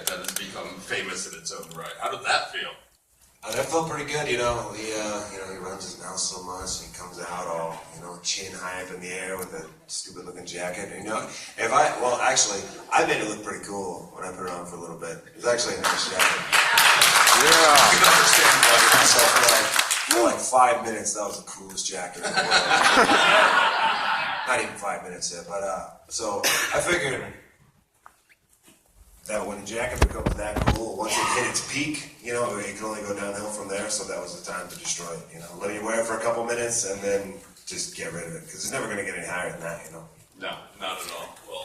that has become famous in its own right. How did that feel? That felt pretty good, He runs his mouth so much, and he comes out all, chin high up in the air with a stupid-looking jacket. And, actually, I made it look pretty cool when I put it on for a little bit. It was actually a nice jacket. Yeah. You can understand why. So for like 5 minutes, that was the coolest jacket in the world. Not even 5 minutes yet, but so I figured that when the jacket becomes that cool, once it hit its peak, it can only go downhill from there. So that was the time to destroy it. Let you wear it for a couple minutes and then just get rid of it because it's never going to get any higher than that. No, not at all. Well,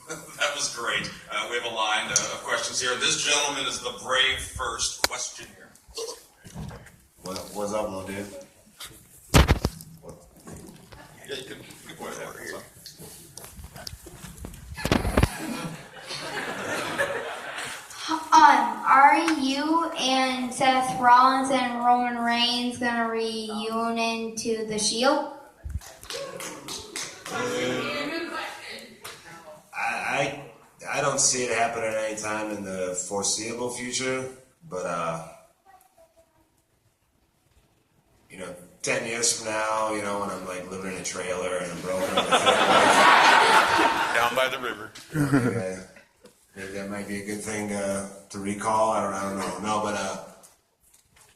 that was great. We have a line of questions here. This gentleman is the brave first question here. What's up, little dude? Yeah, you can go ahead. Are you and Seth Rollins and Roman Reigns gonna reunion to the Shield? I don't see it happening any time in the foreseeable future, but 10 years from now, when I'm like living in a trailer and I'm broken Down by the river. Maybe that might be a good thing to recall. I don't know. No, but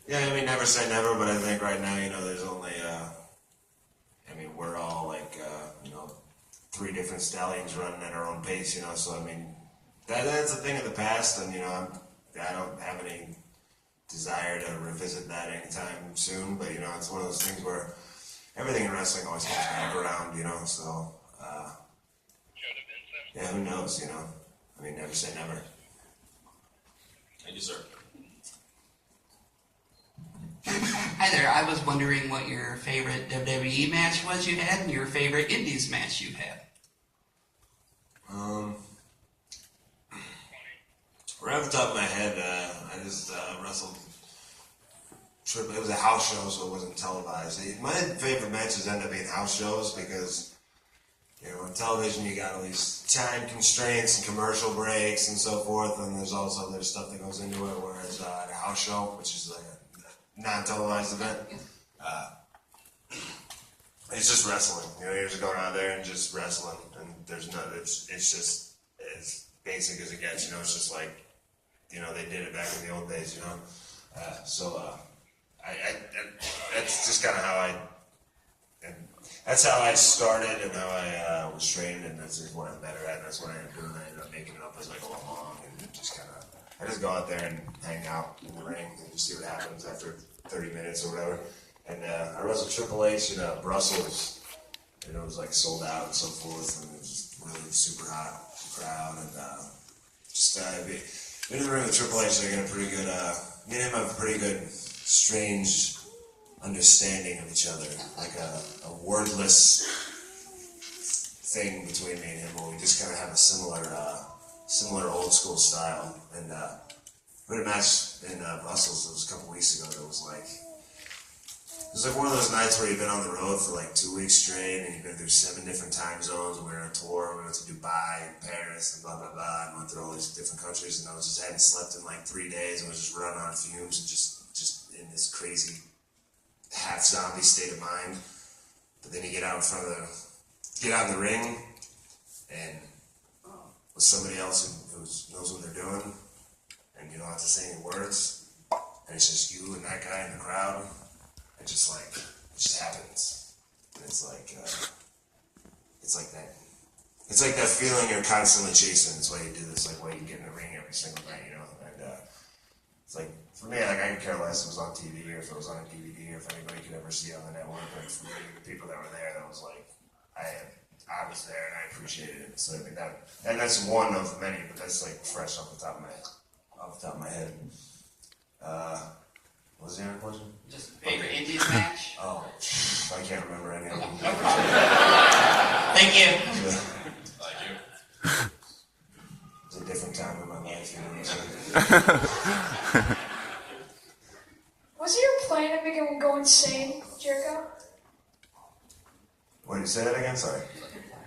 never say never. But I think right now, there's only we're all like 3 different stallions running at our own pace. So that's a thing of the past, and I don't have any desire to revisit that anytime soon. But it's one of those things where everything in wrestling always comes back around. So who knows? Never say never. Thank you, sir. Hi there. I was wondering what your favorite WWE match was you had and your favorite Indies match you've had. Right off the top of my head, I just wrestled. It was a house show, so it wasn't televised. My favorite matches end up being house shows because on television you got all these time constraints and commercial breaks and so forth, and there's also other stuff that goes into it, whereas at a house show, which is like a non-televised event, it's just wrestling. You're just going out there and just wrestling, and it's just as basic as it gets. It's just like, they did it back in the old days, that's just kind of how that's how I started and how I was trained, and that's just what I'm better at. And that's what I ended up doing. I ended up making it up as I go along, and I just go out there and hang out in the ring and just see what happens after 30 minutes or whatever. And I wrestled Triple H in Brussels, and it was like sold out and so forth, and it was just really super hot crowd, and in the ring with Triple H, they got a pretty good. Me and him have a pretty good, strange understanding of each other, like a wordless thing between me and him, where we just kind of have a similar old school style. And we had a match in Brussels. It was a couple weeks ago. That was like one of those nights where you've been on the road for like 2 weeks straight, and you've been through 7 different time zones. And we were on a tour. We went to Dubai and Paris and blah blah blah, and went through all these different countries. And I hadn't slept in like 3 days, and was just running on fumes and just in this crazy half zombie state of mind. But then you get out in the ring, and with somebody else who knows what they're doing, and you don't have to say any words, and it's just you and that guy in the crowd. It just happens. And it's like that. It's like that feeling you're constantly chasing. That's why you do this. Like why you get in the ring every single night, And it's like, for me, like I could care less if it was on TV or if it was on a DVD or if anybody could ever see it on the network. But for me, the people that were there, that was like, I was there and I appreciated it. So I think that's one of many, but that's like fresh off the top of my head. What was the other question? Just favorite Indies match? Oh, I can't remember any of them. Thank you. Thank you. It's a different time in my life, Was it your plan to make him go insane, Jericho? Wait, say that again? Sorry.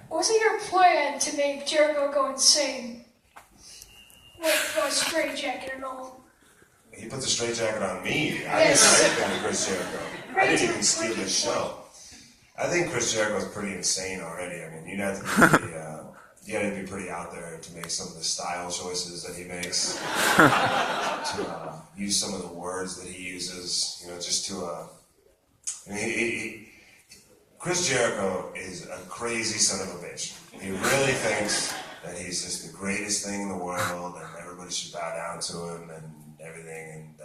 Was it your plan to make Jericho go insane? With a straight jacket and all. He put the straitjacket on me. I didn't say anything to Chris Jericho. I didn't even steal his show. I think Chris Jericho's pretty insane already. I mean, you have to be pretty, you got to be pretty out there to make some of the style choices that he makes, to use some of the words that he uses. You know, just to. I mean, Chris Jericho is a crazy son of a bitch. He really thinks that he's just the greatest thing in the world, and everybody should bow down to him and everything. And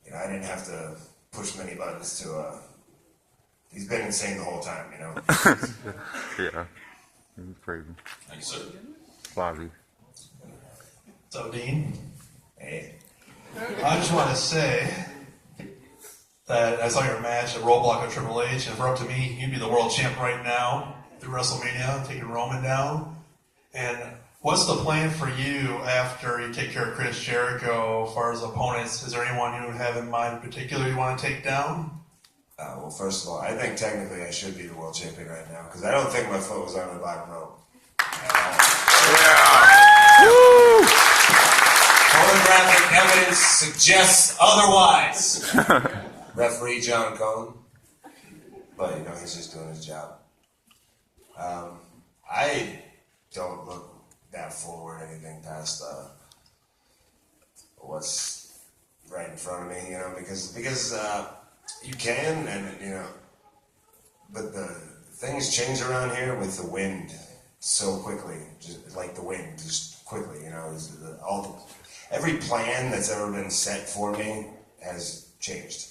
you know, I didn't have to push many buttons to. He's been insane the whole time, you know. Yeah, he's crazy. Thank you, sir. Fozzy. So, Dean, Hey, I just want to say that I saw your match at Roadblock with Triple H, and if it were up to me, you'd be the world champ right now through WrestleMania, taking Roman down. And what's the plan for you after you take care of Chris Jericho as far as opponents? Is there anyone you have in mind in particular you want to take down? well, first of all, I think technically I should be the world champion right now because I don't think my foot was on the bottom rope. Photographic evidence suggests otherwise. Referee John Cohn, but you know he's just doing his job. I don't look that forward anything past what's right in front of me, you know, because you can, and you know, but the things change around here with the wind so quickly, just like the wind, just quickly, you know. Every plan that's ever been set for me has changed,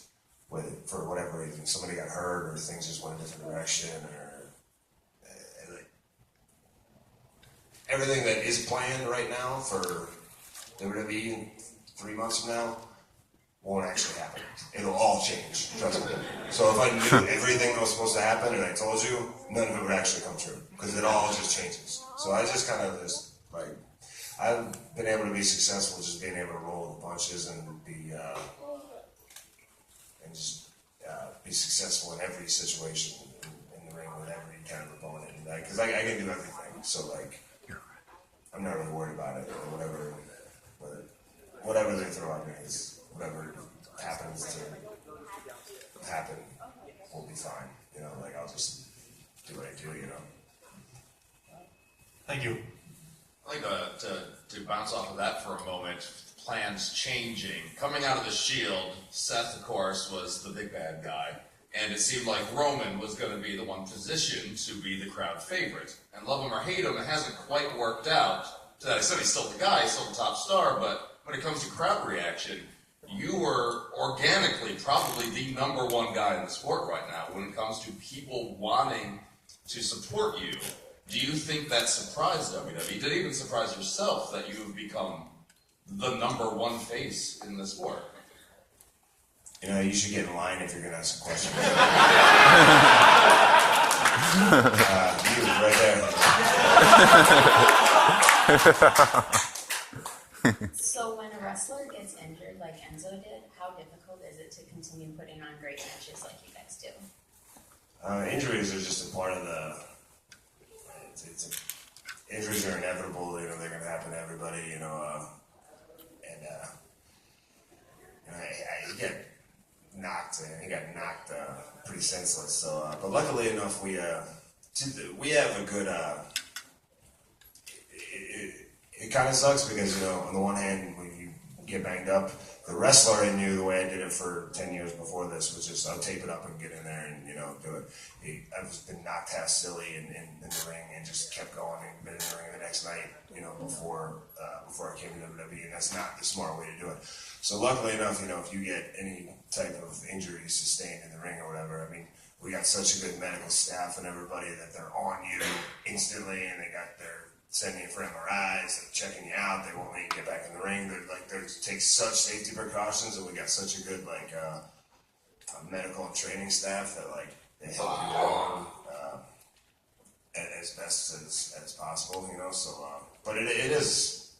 for whatever reason. Somebody got hurt, or things just went a different direction, or everything that is planned right now for WWE 3 months from now won't actually happen. It'll all change, trust me. So if I knew everything that was supposed to happen and I told you, none of it would actually come true, because it all just changes. So I just kind of I've been able to be successful just being able to roll the punches and be successful in every situation in the ring with every kind of opponent. Because I can do everything. So like, I'm not really worried about it, or whatever they throw at me is whatever happens to happen will be fine. You know, like I'll just do what I do. You know. Thank you. I'd like to bounce off of that for a moment. Plans changing. Coming out of the Shield, Seth, of course, was the big bad guy, and it seemed like Roman was going to be the one positioned to be the crowd favorite. And love him or hate him, it hasn't quite worked out. To that extent, he's still the guy, he's still the top star, but when it comes to crowd reaction, you were organically probably the number one guy in the sport right now when it comes to people wanting to support you. Do you think that surprised WWE? Did it even surprise yourself that you have become the number one face in the sport? You know, you should get in line if you're going to ask a question. You, right there. So when a wrestler gets injured like Enzo did, how difficult is it to continue putting on great matches like you guys do? Injuries are just a part of injuries are inevitable. You know, they're going to happen to everybody. You know, he got knocked. He got knocked pretty senseless. So, but luckily enough, we have a good. It kind of sucks because, you know, on the one hand, when you get banged up, the wrestler in you, the way I did it for 10 years before this, was just, I'll tape it up and get in there and, you know, do it. I've just been knocked half silly in the ring and just kept going and been in the ring the next night, you know, before I came to WWE, and that's not the smart way to do it. So luckily enough, you know, if you get any type of injury sustained in the ring or whatever, I mean, we got such a good medical staff and everybody that they're on you instantly, and they're sending you for MRIs, they're checking you out, they won't let you get back in the ring. They take such safety precautions, and we got such a good medical and training staff that they help you along as best as possible, you know. So, but it is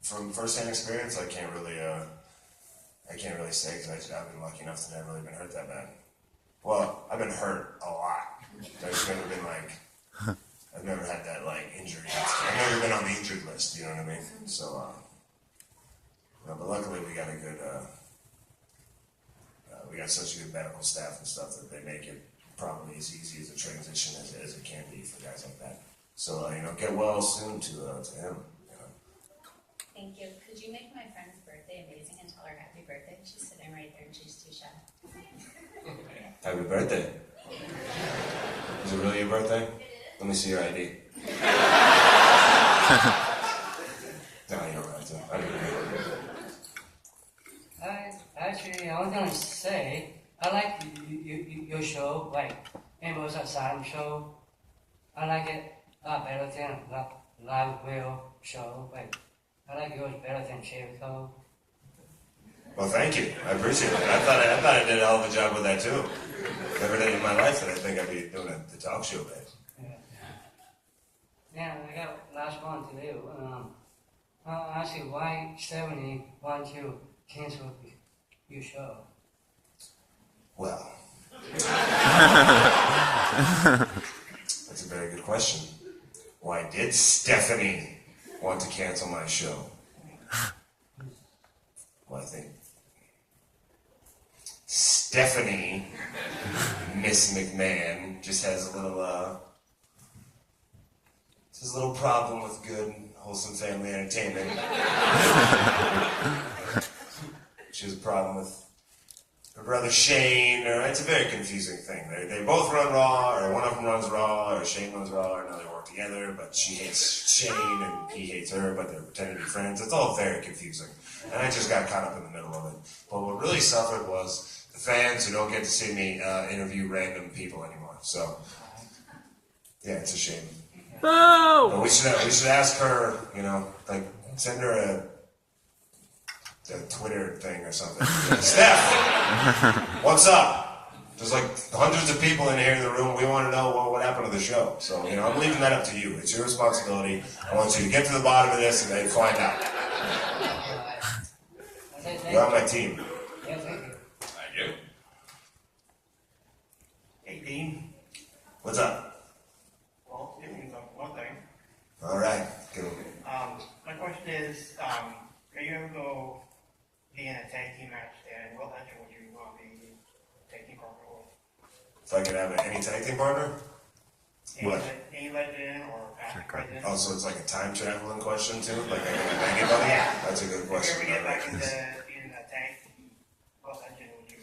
from firsthand experience. I can't really say because I've been lucky enough to never really been hurt that bad. Well, I've been hurt a lot. There's never been I've never had that injury. I've never been on the injured list. You know what I mean? So, But luckily we got a good, we got such a good medical staff and stuff that they make it probably as easy as a transition as it can be for guys like that. So, get well soon to him. Thank you. Could you make my friend's birthday amazing and tell her happy birthday? She's sitting right there and she's too shy. Happy birthday. Is it really your birthday? Let me see your ID. No, you don't have to. I don't know. Actually, I was gonna say, I like your show, like Ambrose Asylum show. I like it better than Live Will show. Like, I like yours better than Jericho. Well, thank you. I appreciate it. I thought I did a hell of a job with that too. Never did in my life that I think I'd be doing the talk show bit. Yeah, I got last one to do. I'll ask you why Stephanie wants you to cancel your show. Well, that's a very good question. Why did Stephanie want to cancel my show? Well, I think Stephanie, Miss McMahon, just has a little problem with good, wholesome family entertainment. She has a problem with her brother Shane, or it's a very confusing thing. They both run Raw, or one of them runs Raw, or Shane runs Raw, or now they work together, but she hates Shane and he hates her, but they're pretending to be friends. It's all very confusing. And I just got caught up in the middle of it. But what really suffered was the fans who don't get to see me interview random people anymore. So, yeah, it's a shame. No! But we should ask her, send her a Twitter thing or something. Steph, what's up? There's like hundreds of people in here in the room. We want to know what happened to the show. So, I'm leaving that up to you. It's your responsibility. I want you to get to the bottom of this and then find out. You're on my team. Yeah, thank you. Thank you. Hey, Dean. What's up? Well, it means one thing. All right. Good. My question is, are you ever go be in a tag team match, and what legend would you want to be tag team partner with? If I could have any tag team partner? What? Any legend or past legend? Oh, so it's like a time traveling question too? Like I can bang it buddy? Yeah. That's a good question. If you ever get back into being a tag team, what legend would you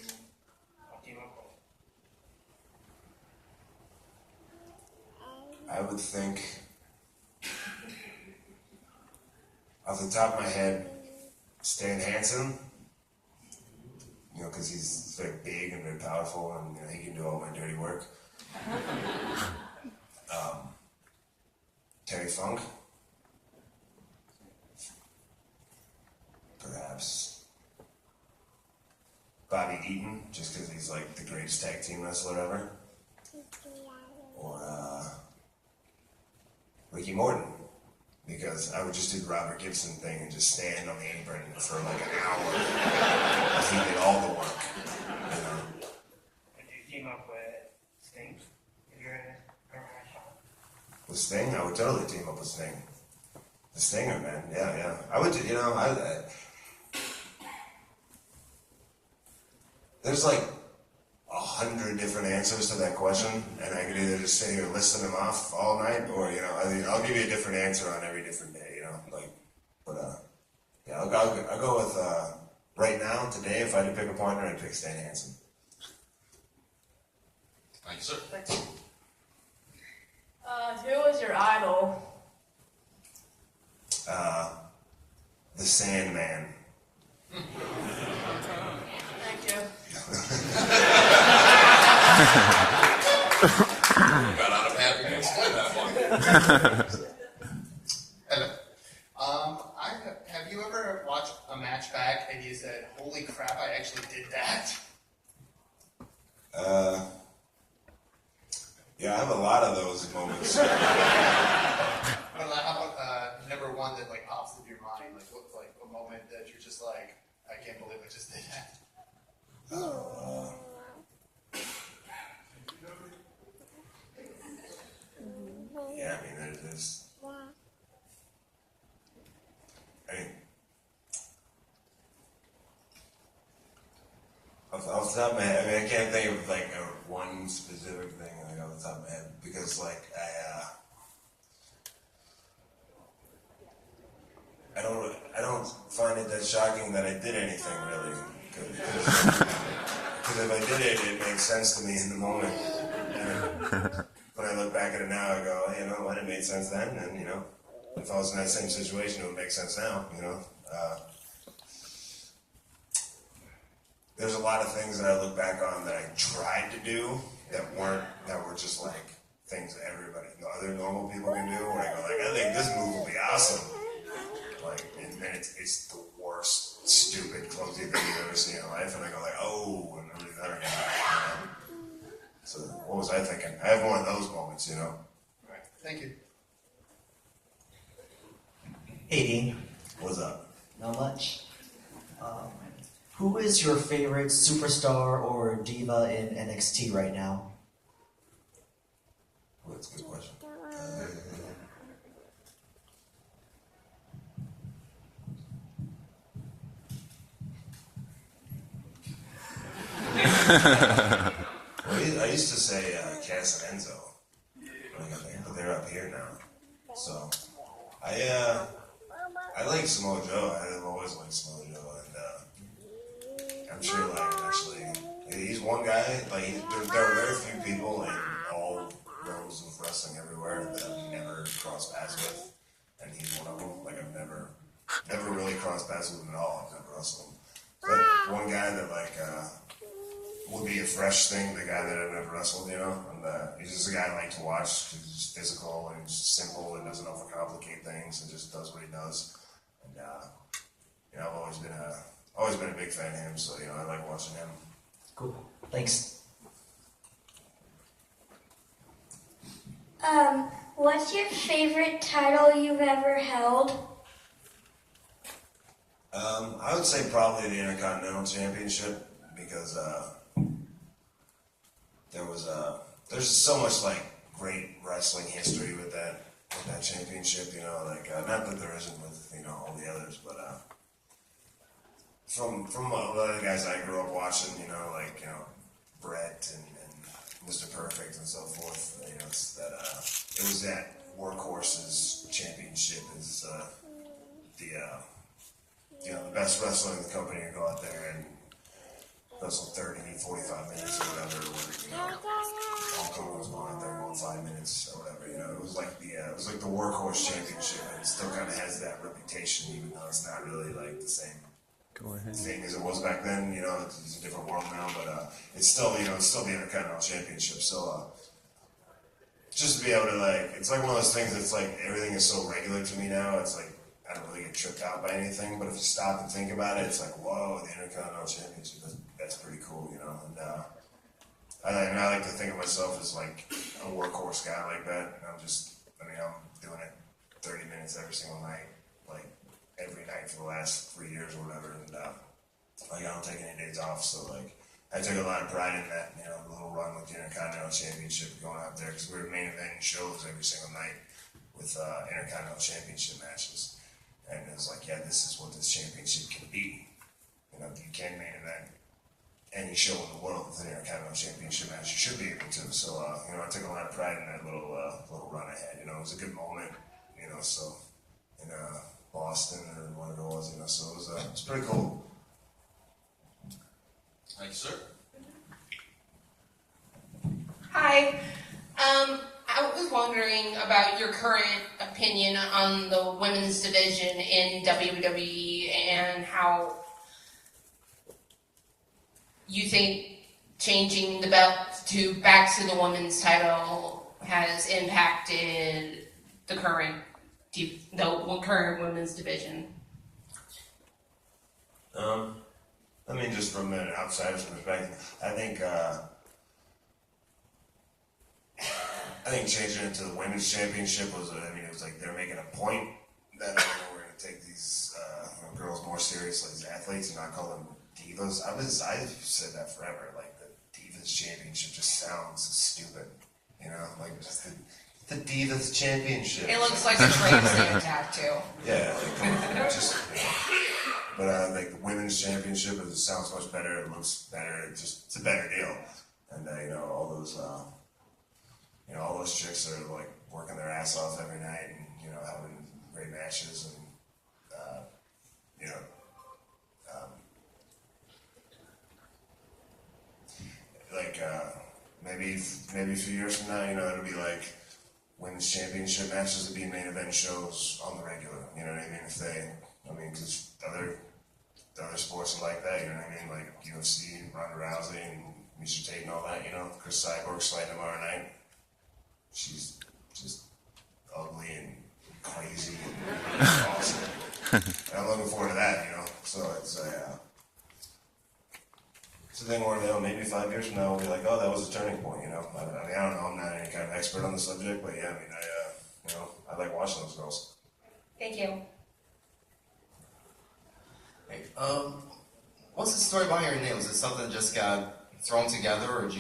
team up with? I would think, off the top of my head, Stan Hansen. Because he's very big and very powerful, and he can do all my dirty work. Terry Funk. Perhaps Bobby Eaton, just because he's like the greatest tag team wrestler ever. Or Ricky Morton, because I would just do the Robert Gibson thing and just stand on the apron for like an hour. He did all the work. Would you team up with Sting if you're in a shot? With Sting? I would totally team up with Sting. The Stinger, man. Yeah. I would, there's like 100 different answers to that question, and I could either just sit here and listen them off all night, or, I'll give you a different answer on every different day, I'll go with, right now, today, if I had to pick a partner, I'd pick Stan Hansen. Thank you, sir. Who was your idol? The Sandman. Thank you. Got out of having to explain that one. Hello. Have you ever watched a match back and you said, "Holy crap, I actually did that"? Yeah, I have a lot of those moments. Well, how about number one that like pops into your mind, like what's like a moment that you're just like, I can't believe I just did that. Yeah, I mean, there's. I mean, off the top of my head, I mean, I can't think of like one specific thing like off the top of my head because like I don't find it that shocking that I did anything really, because if I did it, it makes sense to me in the moment. And when I look back at it now, I go, hey, you know what, it made sense then, and you know, if I was in that same situation, it would make sense now. You know. There's a lot of things that I look back on that I tried to do that were just like things that everybody, other normal people can do. Where I go like, I think this move will be awesome. Like, and then it's the worst, stupid, clumsy thing you've ever seen in life. And I go like, oh, and everything's better. So what was I thinking? I have one of those moments, you know. All right, thank you. Hey Dean, What's up? not much. Who is your favorite superstar or diva in NXT right now? Well, that's a good question. I used to say Cass and Enzo, but they're up here now. So I like Samoa Joe. I've always liked Samoa Joe, and I'm sure like actually he's one guy. Like there are very few people in all rows of wrestling everywhere that I've never crossed paths with, and he's one of them. Like I've never really crossed paths with him at all. I've never wrestled him. But one guy that like would be a fresh thing, the guy that I've never wrestled, you know, and he's just a guy I like to watch. He's just physical and he's simple and doesn't overcomplicate things and just does what he does. And you know, I've always been a big fan of him, so you know, I like watching him. Cool. Thanks. What's your favorite title you've ever held? I would say probably the Intercontinental Championship because there's so much like great wrestling history with that championship, you know, like not that there isn't with, you know, all the others, but from a lot of the guys I grew up watching, you know, like, you know, Brett and Mr. Perfect and so forth, you know, it's that it was that Workhorse's championship is the best wrestler in the company to go out there and wrestle 30, 45 minutes or whatever, you know, Hulk Hogan was going out there going 5 minutes or whatever, you know, it was like the Workhorse championship, and it still kind of has that reputation, even though it's not really like the same thing as it was back then, you know, it's a different world now, but it's still, you know, it's still the Intercontinental Championship, so just to be able to like, it's like one of those things that's like, everything is so regular to me now, it's like, I don't really get tripped out by anything, but if you stop and think about it, it's like, whoa, the Intercontinental Championship, that's pretty cool, you know, and I like to think of myself as like a workhorse guy like that, and I'm doing it 30 minutes every single night, like every night for the last 3 years or whatever, and like I don't take any days off, so like I took a lot of pride in that, you know, the little run with the Intercontinental Championship going out there, because we were main eventing shows every single night with Intercontinental Championship matches. And it was like, yeah, this is what this championship can be. You know, you can main event any show in the world with an Intercontinental Championship match. You should be able to. So, you know, I took a lot of pride in that little run I had. You know, it was a good moment. You know, so in Boston or whatever it was. You know, so it was pretty cool. Thank you, sir. Hi. I was wondering about your current opinion on the women's division in WWE and how you think changing the belt back to the women's title has impacted the current women's division. I mean, just from an outsider's perspective, I think changing it to the women's championship was, it was like they're making a point that we're going to take these girls more seriously as athletes and not call them divas. I've said that forever. Like the Divas Championship just sounds stupid, you know, like just the Divas Championship. It looks like a trans name tattoo. Yeah, like, just But like the women's championship, it sounds much better. It looks better. It's a better deal. And all those chicks that are like working their ass off every night and having great matches and maybe a few years from now, it'll be like women's championship matches will be main event shows on the regular. You know what I mean? Because the other sports are like that. You know what I mean? Like UFC, Ronda Rousey, and Misha Tate and all that. Chris Cyborg's fighting tomorrow night. She's just ugly and crazy and awesome. And I'm looking forward to that. So it's a thing where maybe 5 years from now we'll be like, oh, that was a turning point. I don't know. I'm not any kind of expert on the subject, but yeah, I like watching those girls. Thank you. Hey, what's the story behind your name? Was it something that just got thrown together, or is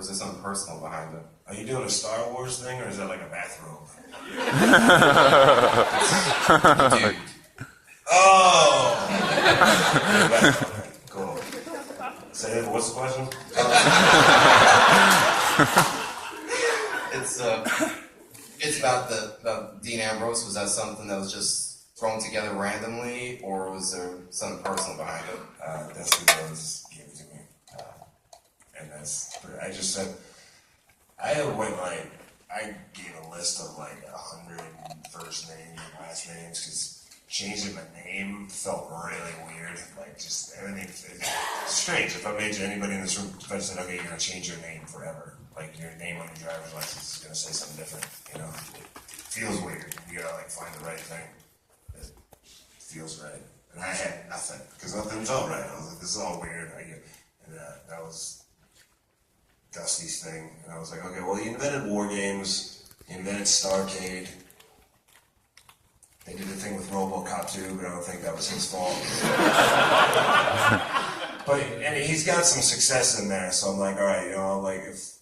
there something personal behind it? Are you doing a Star Wars thing, or is that like a bathrobe? Dude. Oh! Okay, cool. Say it, what's the question? It's about Dean Ambrose. Was that something that was just thrown together randomly, or was there something personal behind it? That's what it was gave it to me. I just said, I gave a list of like 100 first names and last names, because changing my name felt really weird. Like, just everything, it's strange. If I made you anybody in this room, if I said, okay, you're going to change your name forever, like your name on your driver's license is going to say something different, It feels weird. You got to like find the right thing that feels right. And I had nothing, because nothing was all right. I was like, this is all weird. That was Dusty's thing. And I was like, okay, well, he invented War Games, he invented Starcade. They did the thing with RoboCop 2, but I don't think that was his fault. And he's got some success in there, so I'm like, all right, like if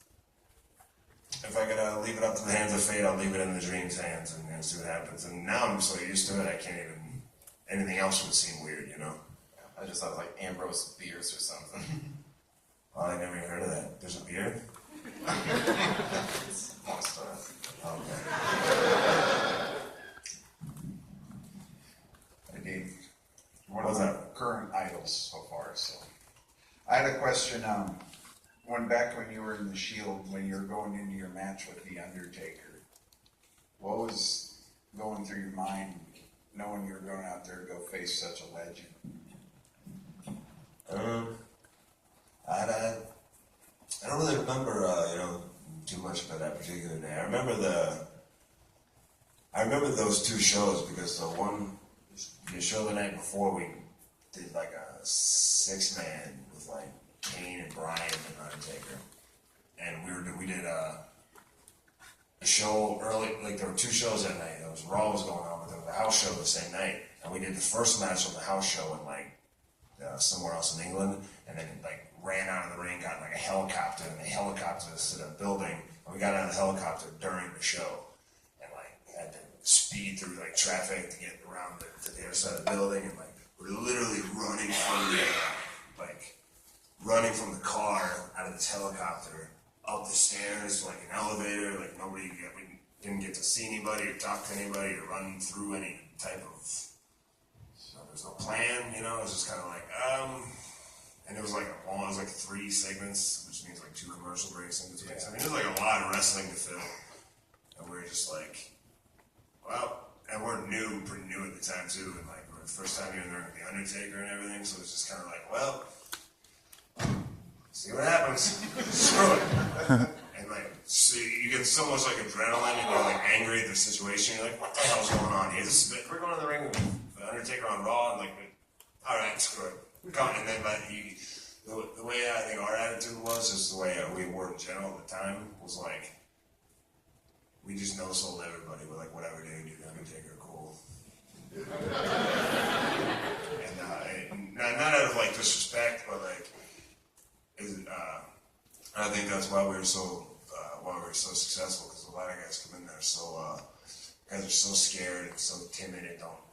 I gotta leave it up to the hands of fate, I'll leave it in the dream's hands and see what happens. And now I'm so used to it, I can't even. Anything else would seem weird, I just thought like Ambrose Beers or something. Well, I never even heard of that. There's a beer? It's Monster. Okay. One of the current idols so far. So, I had a question. When you were in the Shield, when you were going into your match with the Undertaker, what was going through your mind, knowing you were going out there to go face such a legend? I don't really remember, too much about that particular day. I remember those two shows, because the show the night before, we did like a 6-man with like Kane and Bryan and Undertaker, and we did a show early. Like there were 2 shows that night. There was Raw was going on, but there was a house show the same night, and we did the first match on the house show in like somewhere else in England, and then like ran out of the ring, got in like a helicopter, and the helicopter was to the building, and we got out of the helicopter during the show, and like had to speed through like traffic to get around to the other side of the building, and like we're literally running from the car out of this helicopter up the stairs like an elevator, like we didn't get to see anybody or talk to anybody or run through any type of. There's no plan, it was just kind of like, and it was like it was like 3 segments, which means like 2 commercial breaks in between. So, it was like a lot of wrestling to fill, and we were just like, well, and we're pretty new at the time too, and like we're the first time even there with the Undertaker and everything, so it's just kind of like, well, see what happens. Screw it. And like, so you get so much like adrenaline, and you're like angry at the situation. You're like, what the hell's going on here? We're going to the ring with the Undertaker on Raw, and like, all right, screw it. And then, the way I think our attitude was, just the way we were in general at the time, was like, we just no-sold everybody. We're like, whatever, dude, you're the Undertaker, cool. And not out of like disrespect, but like, I think that's why we were so successful, because a lot of guys come in there guys are so scared and so timid and don't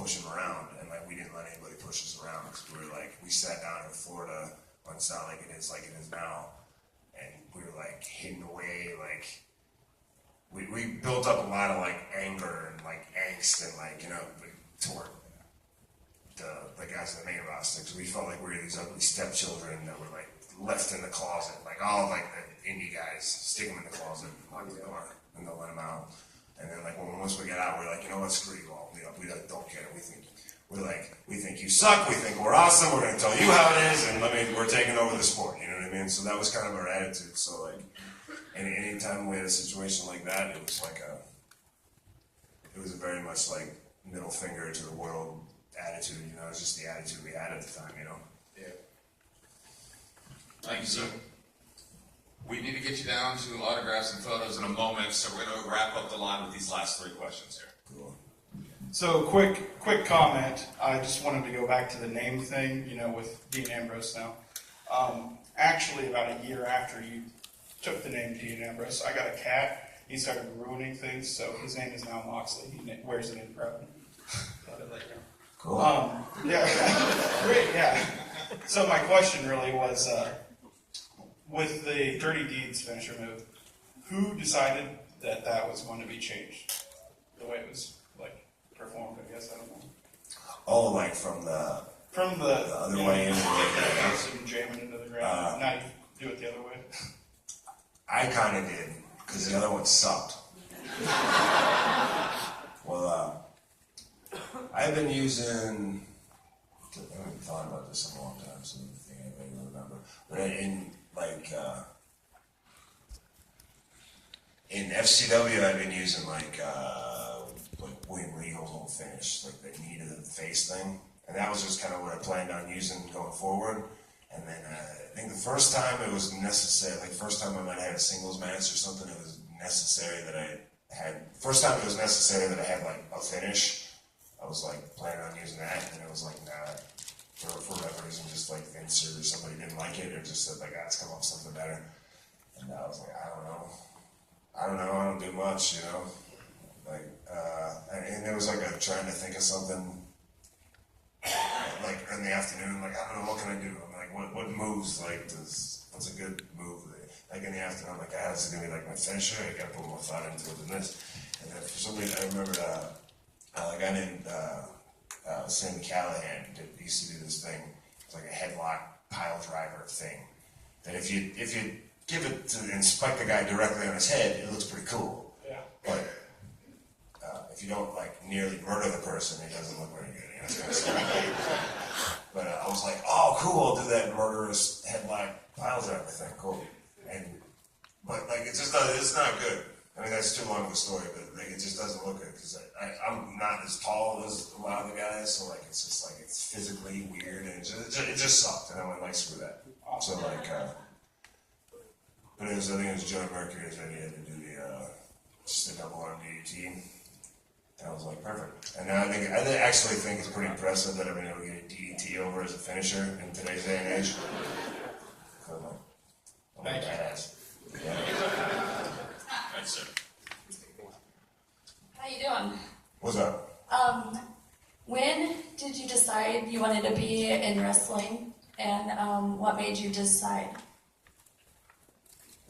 push him around, and like we didn't let anybody push us around because we sat down in Florida when it's not like it is now, and we were like hidden away, like we built up a lot of like anger and like angst and like toward the guys in the main roster because we felt like we were these ugly stepchildren that were like left in the closet, like all like the indie guys, stick them in the closet, lock the door, and they'll let them out. And then like once we get out, we're like, you know what, screw you all. We don't care. We think you suck. We think we're awesome. We're gonna tell you how it is, and we're taking over the sport. You know what I mean? So that was kind of our attitude. So like, any time we had a situation like that, it was a very much like middle finger to the world attitude. It's just the attitude we had at the time. Yeah. Thank you, sir. We need to get you down to autographs and photos in a moment, so we're going to wrap up the line with these last 3 questions here. Cool. So quick comment. I just wanted to go back to the name thing, with Dean Ambrose now. Actually, about a year after you took the name Dean Ambrose, I got a cat. He started ruining things, so his name is now Moxley. He wears it in prep. Cool. Yeah. Great, yeah. So my question really was, with the Dirty Deeds finisher move, who decided that was going to be changed? The way it was performed, I guess, I don't know. Oh, like from the other way in. And jamming into the ground. Now you do it the other way. I kind of did, because the other one sucked. Well, I've been using, I haven't thought about this in a long time, so I think anybody will remember. But in FCW, I've been using like William Regal's old finish, like the knee to the face thing. And that was just kind of what I planned on using going forward. And then I think the first time it was necessary, like first time I might have had a singles match or something, it was necessary that I had like a finish. I was like planning on using that, and it was like, nah, for whatever reason, just like Vince or somebody didn't like it, or just said like, let's come up with something better. And I was like, I don't know, I don't do much, and it was like trying to think of something, like in the afternoon, like, I don't know, what can I do? I'm like, what moves, what's a good move? Like in the afternoon, I'm like, this is gonna be like my finisher, I gotta put more thought into it than this. And then for some reason, I remember a guy named Sammy Callahan used to do this thing. It's like a headlock pile driver thing. That if you give it and spike the guy directly on his head, it looks pretty cool. Yeah. But if you don't like nearly murder the person, it doesn't look very good. It's kind of scary. But I was like, oh, cool, I'll do that murderous headlock pile driver thing. Cool. But it's not good. I mean, that's too long of a story, but like, it just doesn't look good because I'm not as tall as a lot of the guys, so like it's just like it's physically weird and it just sucked, and I went like screw that. So like, but I think it was Joey Mercury's idea to do just a double arm DDT. And I was like, perfect. And now I actually think it's pretty impressive that I've been able to get a DDT over as a finisher in today's day and age. Thank you. Yeah. Thanks, sir. How you doing? What's up? When did you decide you wanted to be in wrestling, and what made you decide?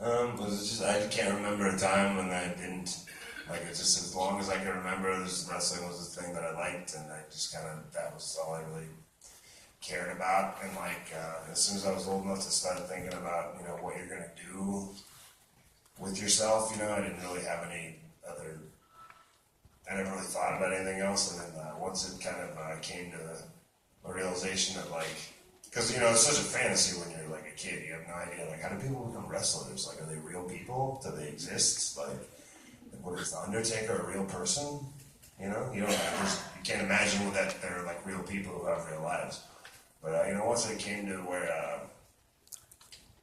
I can't remember a time when I didn't. Like, it's just as long as I can remember, wrestling was the thing that I liked, and I just that was all I really cared about. And like, as soon as I was old enough to start thinking about, what you're gonna do with yourself, I didn't really have I never really thought about anything else. And then once it kind of came to a realization that because it's such a fantasy when you're like a kid, you have no idea, like, how do people become wrestlers? Like, are they real people? Do they exist? Like, what is the Undertaker a real person? You can't imagine that they're like real people who have real lives. But once it came to where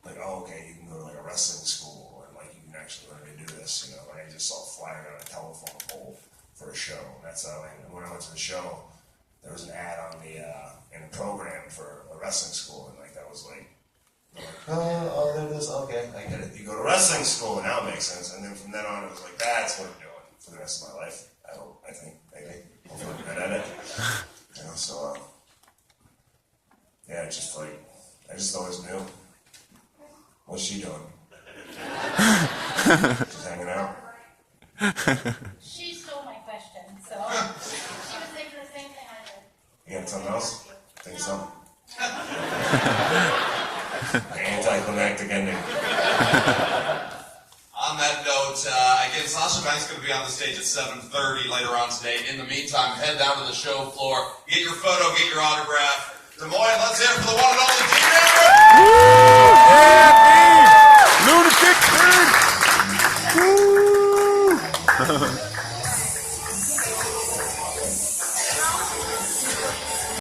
okay, you can go to like a wrestling school and like you can actually learn to do this. I just saw a flyer on a telephone pole for a show. That's how. And when I went to the show, there was an ad on in a program for a wrestling school, and like that was like. Oh, there it is. Okay, I get it. You go to wrestling school, and now it makes sense. And then from then on, it was like, that's what I'm doing for the rest of my life. I think, maybe. Hopefully I'm good at it. You know, so yeah, just like I just always knew. What's she doing? Just hanging out. She stole my question, so she was thinking the same thing I did. You got something else? Think something. Anticlimactic ending. On that note, again, Sasha Banks is going to be on the stage at 7:30 later on today. In the meantime, head down to the show floor, get your photo, get your autograph. Des Moines, let's hear it for the one and only Dean